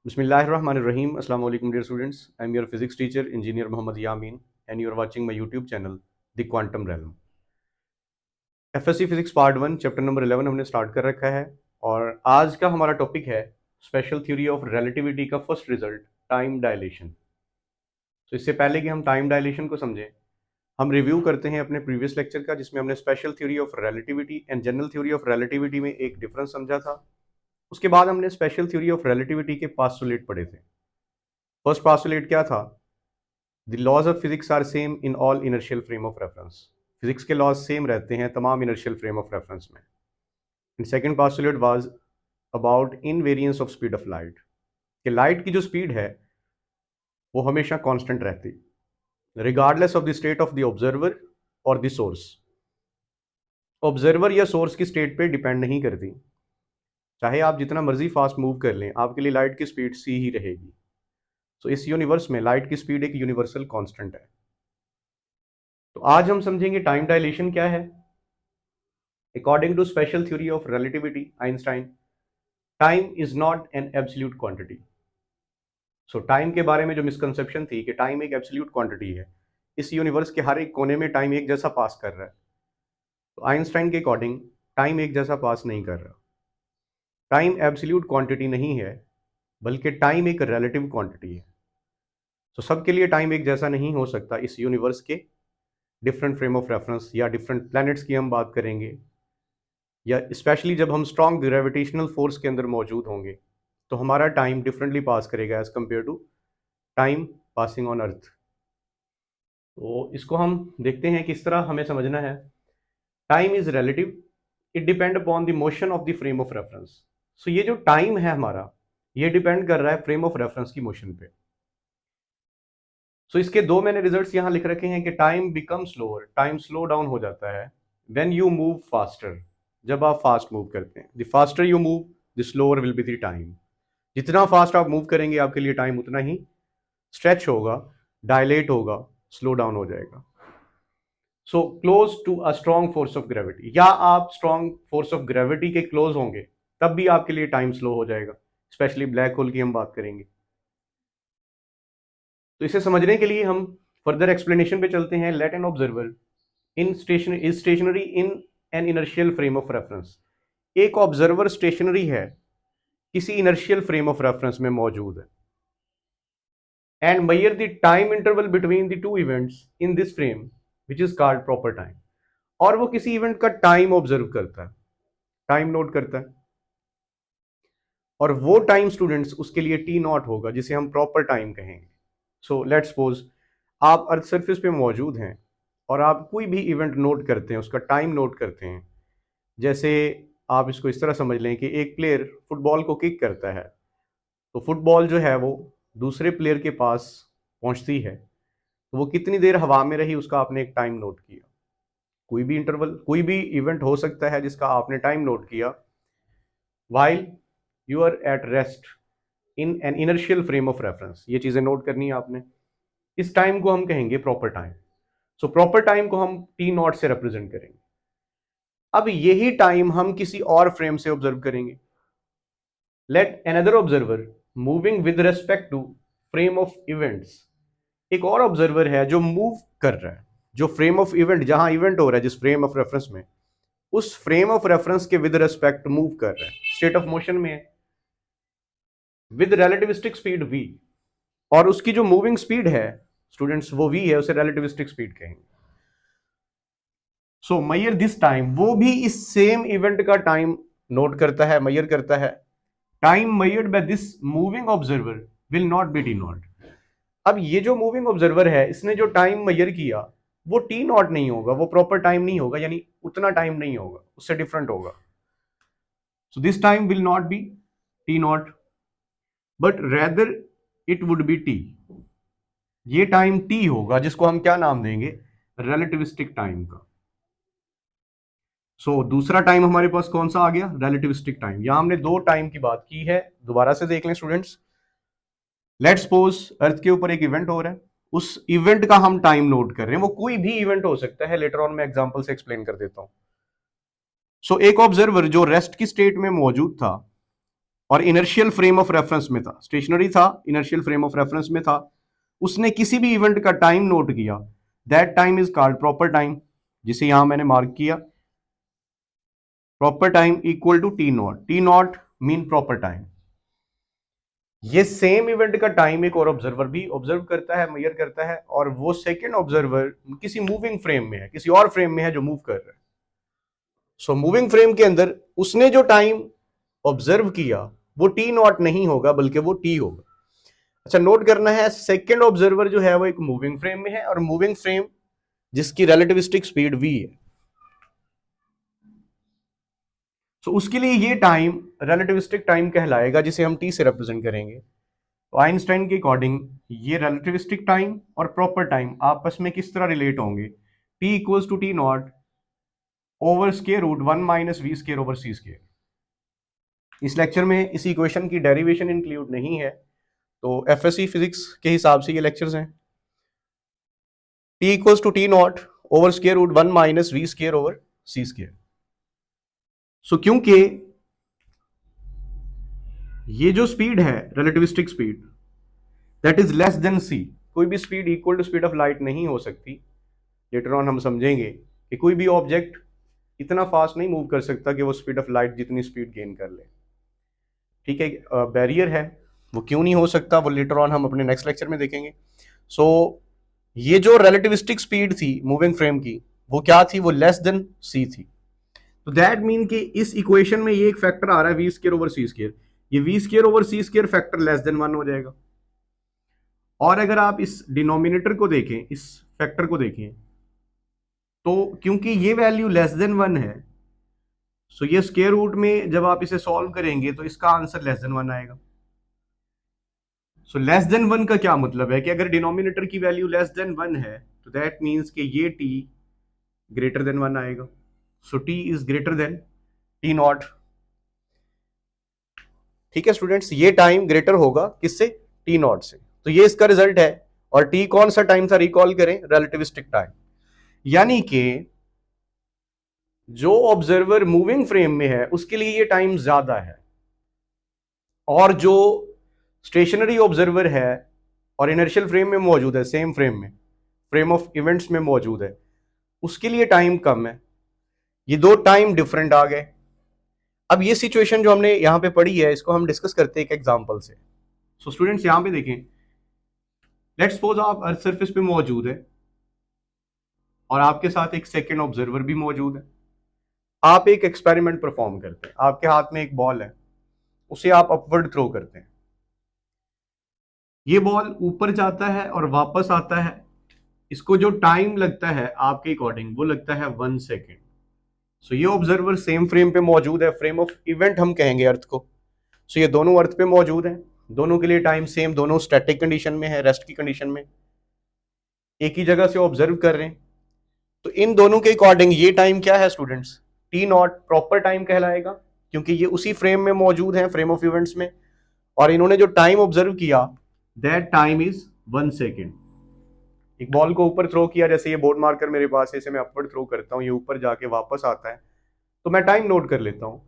Bismillahirrahmanirrahim. Assalamu alaikum, dear students. I'm your physics teacher, Engineer Muhammad Yamin, and you're watching my YouTube channel, The Quantum Realm. FSC Physics Part 1, Chapter number 11 हमने start कर रखा है और आज का हमारा topic है special theory of relativity का फर्स्ट रिजल्ट, टाइम डायलेशन। तो इससे पहले कि हम टाइम डायलेशन को समझें, हम रिव्यू करते हैं अपने प्रीवियस लेक्चर का, जिसमें हमने special theory of relativity and general theory of relativity में एक डिफरेंस समझा था। उसके बाद हमने स्पेशल थ्योरी ऑफ रिलेटिविटी के पास्टुलेट पढ़े थे। फर्स्ट पास्टुलेट क्या था? The laws of physics are same in all inertial frame of reference. Physics के लॉज सेम रहते हैं तमाम इनर्शियल फ्रेम ऑफ रेफरेंस में। And second postulate was about invariance of speed of light, कि light की जो स्पीड है वो हमेशा कांस्टेंट रहती, regardless of the state of the observer और द सोर्स। ऑब्जर्वर या सोर्स की स्टेट पे डिपेंड नहीं करती, चाहे आप जितना मर्जी फास्ट मूव कर लें, आपके लिए लाइट की स्पीड सी ही रहेगी। तो इस यूनिवर्स में लाइट की स्पीड एक यूनिवर्सल कांस्टेंट है। तो आज हम समझेंगे टाइम डायलेशन क्या है। According to special theory of relativity Einstein, time is not an absolute quantity. So time के बारे में जो मिसकंसेप्शन थी कि टाइम एक एब्सोल्यूट क्वांटिटी है, इस यूनिवर्स के हर एक कोने में टाइम एक जैसा पास कर रहा है, तो आइंस्टाइन के अकॉर्डिंग टाइम एक जैसा पास नहीं कर रहा। टाइम एब्सोल्यूट क्वांटिटी नहीं है, बल्कि टाइम एक रिलेटिव क्वांटिटी है। तो सबके लिए टाइम एक जैसा नहीं हो सकता। इस यूनिवर्स के डिफरेंट फ्रेम ऑफ रेफरेंस या डिफरेंट प्लैनेट्स की हम बात करेंगे, या स्पेशली जब हम स्ट्रॉन्ग ग्रेविटेशनल फोर्स के अंदर मौजूद होंगे, तो हमारा टाइम डिफरेंटली पास करेगा as compare to time passing on earth. तो इसको हम देखते हैं किस तरह हमें समझना है। Time is relative, it depend upon the motion of the frame of reference. So ये जो टाइम है हमारा, ये डिपेंड कर रहा है फ्रेम ऑफ रेफरेंस की मोशन पे। सो इसके दो मैंने रिजल्ट्स यहाँ लिख रखे हैं कि time become slower, time slow down हो जाता है व्हेन यू मूव फास्टर, जब आप फास्ट मूव करते हैं। The faster you move, the slower will be the time. जितना फास्ट आप मूव करेंगे, आपके लिए टाइम उतना ही स्ट्रेच होगा, डायलेट होगा, स्लो डाउन हो जाएगा। So close to a strong force of gravity, या आप स्ट्रॉन्ग फोर्स ऑफ ग्रेविटी के क्लोज होंगे, तब भी आपके लिए टाइम स्लो हो जाएगा। स्पेशली ब्लैक होल की हम बात करेंगे। तो इसे समझने के लिए हम फर्दर एक्सप्लेनेशन पे चलते हैं। Let an observer in station is stationary in an inertial frame of reference. एक ऑब्जर्वर स्टेशनरी है, किसी इनर्शियल फ्रेम ऑफ रेफरेंस में मौजूद है, and measure the time interval between the two events in this frame which is called proper time. और वो किसी event का टाइम ऑब्जर्व करता है, टाइम नोट करता है, और वो टाइम स्टूडेंट्स उसके लिए टी नॉट होगा, जिसे हम प्रॉपर टाइम कहेंगे। सो लेट्स सपोज आप अर्थ सरफेस पे मौजूद हैं और आप कोई भी इवेंट नोट करते हैं, उसका टाइम नोट करते हैं। जैसे आप इसको इस तरह समझ लें कि एक प्लेयर फुटबॉल को किक करता है, तो फुटबॉल जो है वो दूसरे प्लेयर के पास पहुंचती है, तो वो कितनी देर हवा में रही, उसका आपने एक टाइम नोट किया। कोई भी इंटरवल, कोई भी इवेंट हो सकता है जिसका आपने टाइम नोट किया while you are at rest in an inertial frame of reference. ये चीजें नोट करनी है आपने। इस टाइम को हम कहेंगे proper time. So proper time को हम टी नॉट से रिप्रेजेंट करेंगे। अब यही टाइम हम किसी और फ्रेम से ऑब्जर्व करेंगे। Let another observer moving with respect to frame of events. एक और ऑब्जर्वर है जो मूव कर रहा है, जो फ्रेम ऑफ इवेंट, जहां इवेंट हो रहा है जिस फ्रेम ऑफ रेफरेंस में, उस फ्रेम ऑफ रेफरेंस के विद रेस्पेक्ट मूव कर रहा है, स्टेट ऑफ मोशन में है, विद रिलेटिविस्टिक स्पीड v। और उसकी जो मूविंग स्पीड है स्टूडेंट्स, वो v है, उसे रिलेटिविस्टिक स्पीड कहेंगे। सो मेजर दिस टाइम, वो भी इस सेम इवेंट का टाइम नोट करता है, मेजर करता है। Time measured by this moving observer will not be T not. अब ये जो मूविंग ऑब्जर्वर है, इसने जो टाइम मेजर किया वो टी नॉट नहीं होगा, वो प्रॉपर टाइम नहीं होगा, यानी उतना टाइम नहीं होगा, उससे डिफरेंट होगा। So this time will not be T not, but rather it would be T. ये टाइम टी होगा, जिसको हम क्या नाम देंगे? रिलेटिविस्टिक टाइम का। सो दूसरा टाइम हमारे पास कौन सा आ गया? Relativistic time. यहां हमने दो टाइम की बात की है, दोबारा से देख लें स्टूडेंट्स। लेट्स सपोज अर्थ के ऊपर एक इवेंट हो रहा है, उस इवेंट का हम टाइम नोट कर रहे हैं। वो कोई भी इवेंट हो सकता है, लेटर ऑन मैं एग्जांपल से एक्सप्लेन कर देता हूं। सो एक ऑब्जर्वर जो रेस्ट की स्टेट में मौजूद था और इनर्शियल फ्रेम ऑफ रेफरेंस में था, स्टेशनरी था, इनर्शियल फ्रेम ऑफ रेफरेंस में था, उसने किसी भी इवेंट का टाइम नोट किया, that time is called proper time, जिसे यहां मैंने मार्क किया, proper time equal to T naught, T naught mean proper time. ये सेम इवेंट का टाइम एक और ऑब्जर्वर भी ऑब्जर्व करता है, मेजर करता है, और वो सेकंड ऑब्जर्वर किसी मूविंग फ्रेम में है, किसी और फ्रेम में है जो मूव कर रहा है। सो मूविंग फ्रेम के अंदर उसने जो टाइम ऑब्जर्व किया वो टी नॉट नहीं होगा बल्कि वो टी होगा। अच्छा, नोट करना है, सेकंड ऑब्जर्वर जो है वो एक मूविंग फ्रेम में है, और मूविंग फ्रेम जिसकी रिलेटिविस्टिक स्पीड v है, तो उसके लिए ये टाइम रिलेटिविस्टिक टाइम कहलाएगा, जिसे हम t से रिप्रेजेंट करेंगे। तो आइंस्टाइन के अकॉर्डिंग ये रिलेटिविस्टिक टाइम और प्रॉपर टाइम आपस में किस तरह रिलेट होंगे, t equals to T naught over square root 1 minus V square over C square. इस लेक्चर में इस इक्वेशन की डेरिवेशन इंक्लूड नहीं है, तो एफएससी फिजिक्स के हिसाब से ये लेक्चर्स हैं। t equals to T naught over square root 1 minus V square over C square. So क्योंकि ये जो स्पीड है relativistic speed that is less than c, कोई भी speed equal to speed of light नहीं हो सकती। लेटर ऑन हम समझेंगे कि कोई भी ऑब्जेक्ट इतना फास्ट नहीं मूव कर सकता कि वो स्पीड ऑफ लाइट जितनी स्पीड गेन कर ले। ठीक है, बैरियर है, वो क्यों नहीं हो सकता वो लेटर ऑन हम अपने नेक्स्ट लेक्चर में देखेंगे। सो ये जो रिलेटिविस्टिक स्पीड थी मूविंग फ्रेम की, वो क्या थी, वो लेस देन c थी। तो दैट मीन कि इस इक्वेशन में ये एक फैक्टर आ रहा है V square over C square, ये V square over C square factor less than 1 हो जाएगा। और अगर आप इस डिनोमिनेटर को देखें, इस फैक्टर को देखें, तो क्योंकि ये वैल्यू लेस देन 1 है, सो ये स्क्वायर रूट में जब आप इसे सॉल्व करेंगे तो इसका आंसर लेस देन 1 आएगा। सो लेस देन 1 का क्या मतलब है कि अगर डिनोमिनेटर की वैल्यू लेस देन 1 है तो दैट मीन्स कि ये t ग्रेटर देन 1 आएगा। सो t is greater than T not. ठीक है स्टूडेंट्स, ये टाइम ग्रेटर होगा किससे, टी नॉट से। तो ये इसका रिजल्ट है। और टी कौन सा टाइम था, रिकॉल करें, रिलेटिविस्टिक टाइम। यानी कि जो ऑब्जर्वर मूविंग फ्रेम में है उसके लिए ये टाइम ज्यादा है, और जो स्टेशनरी ऑब्जर्वर है और इनर्शियल फ्रेम में मौजूद है, सेम फ्रेम में, फ्रेम ऑफ इवेंट्स में मौजूद है, उसके लिए टाइम कम है। ये दो टाइम डिफरेंट आ गए। अब ये सिचुएशन जो हमने यहां पे पढ़ी है इसको हम डिस्कस करते हैं एक एग्जांपल से। सो स्टूडेंट्स यहां पे देखें, लेट्स सपोज आप अर्थ सरफेस पे मौजूद है और आपके साथ एक सेकेंड ऑब्जर्वर भी मौजूद है। आप एक एक्सपेरिमेंट परफॉर्म करते हैं, आपके हाथ में एक बॉल है, उसे आप अपवर्ड थ्रो करते हैं, ये बॉल ऊपर जाता है और वापस आता है। इसको जो टाइम लगता है आपके अकॉर्डिंग वो लगता है 1 सेकेंड। सो ये ऑब्जर्वर सेम फ्रेम पे मौजूद है, फ्रेम ऑफ इवेंट हम कहेंगे अर्थ को। सो ये दोनों अर्थ पे मौजूद हैं, दोनों के लिए टाइम सेम, दोनों स्टैटिक कंडीशन में है, रेस्ट की कंडीशन में, एक ही जगह से ऑब्जर्व कर रहे हैं। तो इन दोनों के अकॉर्डिंग ये टाइम क्या है students, T not proper time कहलाएगा, क्योंकि ये उसी फ्रेम में मौजूद है, फ्रेम ऑफ इवेंट्स में, और इन्होंने जो टाइम ऑब्जर्व किया दैट टाइम इज 1 सेकेंड। एक बॉल को ऊपर थ्रो किया, जैसे ये बोर्ड मार्कर मेरे पास है, इसे मैं अपवर्ड थ्रो करता हूँ, ये ऊपर जाके वापस आता है, तो मैं टाइम नोट कर लेता हूं,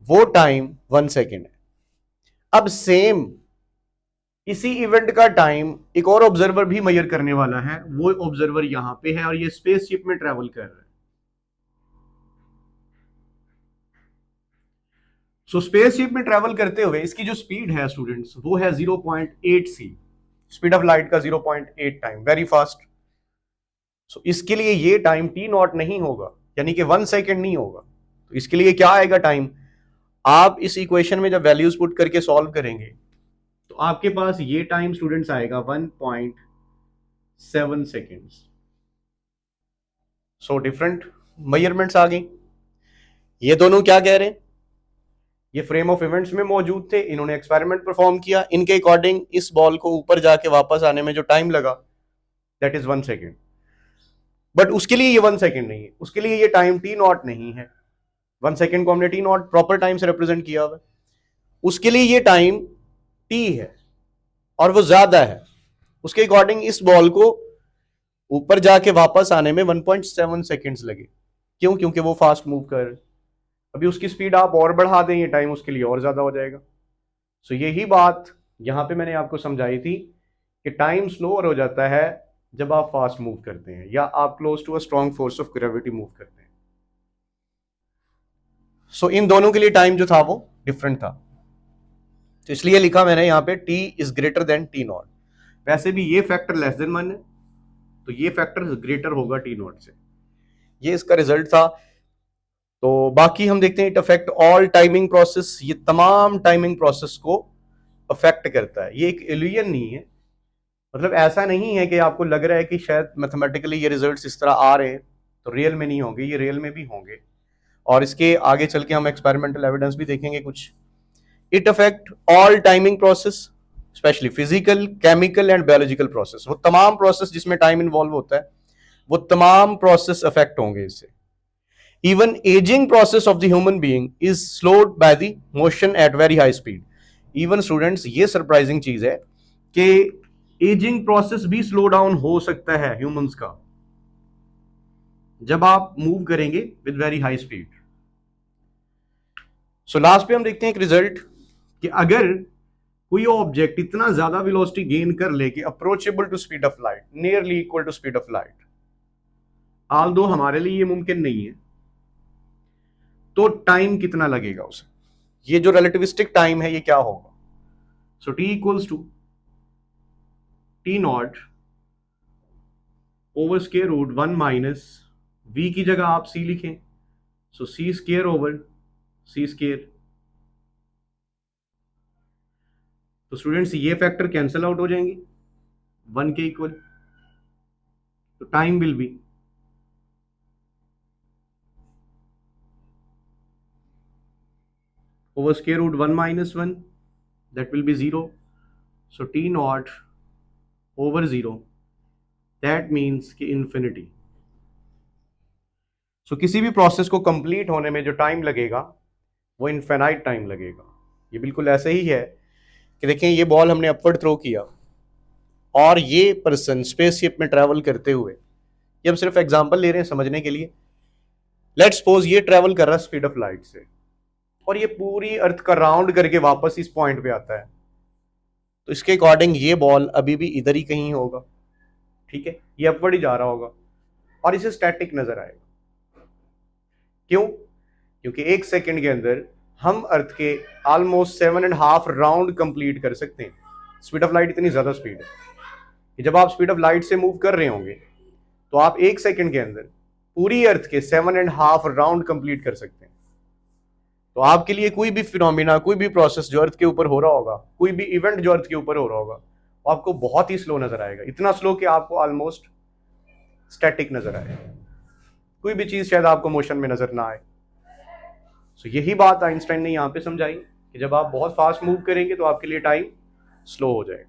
वो टाइम 1 सेकेंड है। अब सेम इसी इवेंट का टाइम एक और ऑब्जर्वर भी मेजर करने वाला है, वो ऑब्जर्वर यहां पे है और ये स्पेसशिप में ट्रेवल कर रहा है। सो स्पेसशिप में ट्रेवल करते हुए इसकी जो स्पीड है स्टूडेंट्स वो है 0.8 सी, स्पीड ऑफ लाइट का 0.8 टाइम, वेरी फास्ट। सो इसके लिए ये टाइम टी नॉट नहीं होगा, यानी कि 1 सेकेंड नहीं होगा। तो इसके लिए क्या आएगा टाइम, आप इस इक्वेशन में जब वैल्यूज पुट करके सॉल्व करेंगे तो आपके पास ये टाइम स्टूडेंट्स आएगा 1.7 सेकेंड्स। सो डिफरेंट मेजरमेंट्स आ गई। ये दोनों क्या कह रहे हैं, ये फ्रेम ऑफ इवेंट्स में मौजूद थे, इन्होंने एक्सपेरिमेंट परफॉर्म किया, इनके अकॉर्डिंग इस बॉल को ऊपर जाके वापस आने में जो टाइम लगा दैट इज 1 सेकेंड। बट उसके लिए ये 1 सेकेंड नहीं है, उसके लिए ये टाइम टी नॉट नहीं है। 1 सेकेंड को हमने टी नॉट प्रॉपर टाइम से रिप्रेजेंट किया हुआ, उसके लिए ये टाइम टी है और वो ज्यादा है। उसके अकॉर्डिंग इस बॉल को ऊपर जाके वापस आने में 1.7 सेकेंड्स लगे। क्यों, क्योंकि वो फास्ट मूव कर रहे। अभी उसकी स्पीड आप और बढ़ा दें, ये टाइम उसके लिए और ज्यादा हो जाएगा। सो यही बात यहाँ पे मैंने आपको समझाई थी कि टाइम स्लोअर हो जाता है जब आप फास्ट मूव करते हैं या आप close to a strong force of gravity move करते हैं। सो इन दोनों के लिए टाइम जो था वो डिफरेंट था, तो इसलिए लिखा मैंने यहाँ पे t is greater than T not. वैसे भी ये फैक्टर लेस देन 1 है, तो ये फैक्टर ग्रेटर होगा टी नॉट से। ये इसका रिजल्ट था। तो बाकी हम देखते हैं it affect all timing process, ये तमाम टाइमिंग प्रोसेस को अफेक्ट करता है। ये एक इल्यूजन नहीं है, मतलब ऐसा नहीं है कि आपको लग रहा है कि शायद मैथमेटिकली ये रिजल्ट्स इस तरह आ रहे हैं तो रियल में नहीं होंगे, ये रियल में भी होंगे। और इसके आगे चल के हम एक्सपेरिमेंटल एविडेंस भी देखेंगे कुछ। It affect all timing process, specially physical, chemical and biological process. वो तमाम प्रोसेस जिसमें टाइम इन्वॉल्व होता है, वो तमाम प्रोसेस अफेक्ट होंगे इससे। Even aging process of the human being is slowed by the motion at very high speed. Even students, ये सरप्राइजिंग चीज है कि एजिंग प्रोसेस भी स्लो डाउन हो सकता है ह्यूमंस का जब आप मूव करेंगे with very high speed. So last पे हम देखते हैं एक रिजल्ट कि अगर कोई ऑब्जेक्ट इतना ज्यादा वेलोसिटी गेन कर ले कि approachable to speed of light, nearly equal to speed of light, although हमारे लिए ये मुमकिन नहीं है, तो टाइम कितना लगेगा उसे, ये जो रिलेटिविस्टिक टाइम है ये क्या होगा। So T equals to T naught over square root 1 minus V की जगह आप सी लिखें, so C square over C square. तो स्टूडेंट्स ये फैक्टर कैंसिल आउट हो जाएंगे 1 के इक्वल, तो time will be over square root 1 minus 1, that will be 0. So t naught over 0, that means कि infinity. So किसी भी प्रोसेस को कंप्लीट होने में जो टाइम लगेगा वो इनफिनाइट टाइम लगेगा। ये बिल्कुल ऐसे ही है कि देखें ये बॉल हमने अपवर्ड थ्रो किया और ये पर्सन स्पेसशिप में ट्रैवल करते हुए, ये हम सिर्फ एग्जांपल ले रहे हैं समझने के लिए, लेट्स सपोज ये ट्रैवल कर रहा है स्पीड ऑफ लाइट से और ये पूरी अर्थ का राउंड करके वापस इस पॉइंट पे आता है, तो इसके अकॉर्डिंग ये बॉल अभी भी इधर ही कहीं होगा, ठीक है, ये अपवर्ड ही जा रहा होगा और इसे स्टैटिक नजर आएगा। क्यों? क्योंकि 1 सेकंड के अंदर हम अर्थ के ऑलमोस्ट 7.5 राउंड कंप्लीट कर सकते हैं। स्पीड ऑफ लाइट इतनी ज्यादा स्पीड है कि जब आप स्पीड ऑफ लाइट से मूव कर रहे होंगे तो आप 1 सेकंड के अंदर पूरी अर्थ के 7.5 राउंड कंप्लीट कर सकते हैं। तो आपके लिए कोई भी फिनोमिना, कोई भी प्रोसेस जो अर्थ के ऊपर हो रहा होगा, कोई भी इवेंट जो अर्थ के ऊपर हो रहा होगा, वो आपको बहुत ही स्लो नजर आएगा, इतना स्लो कि आपको ऑलमोस्ट स्टैटिक नजर आएगा, कोई भी चीज शायद आपको मोशन में नजर ना आए। सो यही बात आइंस्टाइन ने यहाँ पे समझाई कि जब आप बहुत फास्ट मूव करेंगे तो आपके लिए टाइम स्लो हो जाएगा।